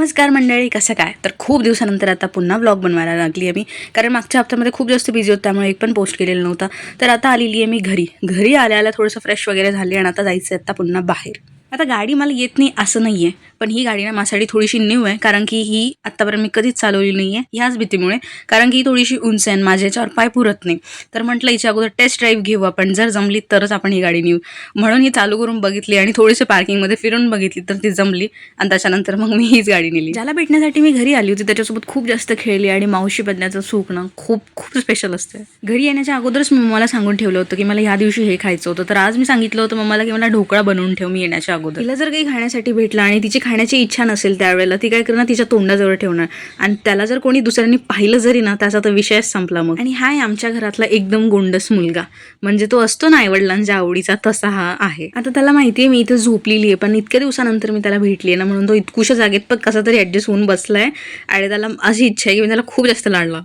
नमस्कार मंडळी, कसं काय? तर खूप दिवसानंतर आता पुन्हा व्लॉग बनवायला लागली आहे मी, कारण मागच्या हप्त्यामध्ये खूप जास्त बिझी होतं, त्यामुळे एक पण पोस्ट केलेलं नव्हता. तर आता आलेली आहे मी घरी आल्याला थोडंसं फ्रेश वगैरे झाली आणि आता जायचं आहे आता पुन्हा बाहेर. आता गाडी मला येत नाही असं नाही आहे, पण ही गाडी ना माझ्यासाठी थोडीशी न्यू आहे, कारण की ही आत्तापर्यंत मी कधीच चालवली नाही आहे ह्याच भीतीमुळे, कारण की ही थोडीशी उंच आहे आणि माझ्या याच्यावर पाय पुरत नाही. तर म्हटलं हिच्या अगोदर टेस्ट ड्राईव्ह घेऊ आपण, जर जमली तरच आपण ही गाडी नेऊ. म्हणून ही चालू करून बघितली आणि थोडीशी पार्किंगमध्ये फिरून बघितली, तर ती जमली आणि त्याच्यानंतर मग मी हीच गाडी नेली. ज्याला भेटण्यासाठी मी घरी आली होती त्याच्यासोबत खूप जास्त खेळली आणि मावशी बनण्याचं सुख ना खूप खूप स्पेशल असते. घरी येण्याच्या अगोदरच मी मम्माला सांगून ठेवलं होतं की मला ह्या दिवशी हे खायचं होतं, तर आज मी सांगितलं होतं मम्माला की मला ढोकळा बनवून ठेव मी येण्याच्या अगोदर. तिला जर काही खाण्यासाठी भेटला आणि तिची खाण्याची इच्छा नसेल त्यावेळेला ती काय करणार, तिच्या तोंडाजवळ ठेवणार आणि त्याला जर कोणी दुसऱ्यांनी पाहिलं जरी ना त्याचा तर विषयच संपला मग. आणि हाय आमच्या घरातला एकदम गोंडस मुलगा, म्हणजे तो असतो ना आईवडिलांच्या आवडीचा, तसा हा आहे. आता त्याला माहितीये मी इथं झोपलेली आहे, पण इतक्या दिवसानंतर मी त्याला भेटली ना, म्हणून तो इतकुशा जागेत पण कसा तरी ऍडजस्ट होऊन बसलाय आणि त्याला अशी इच्छा आहे की मी त्याला खूप जास्त लाडला.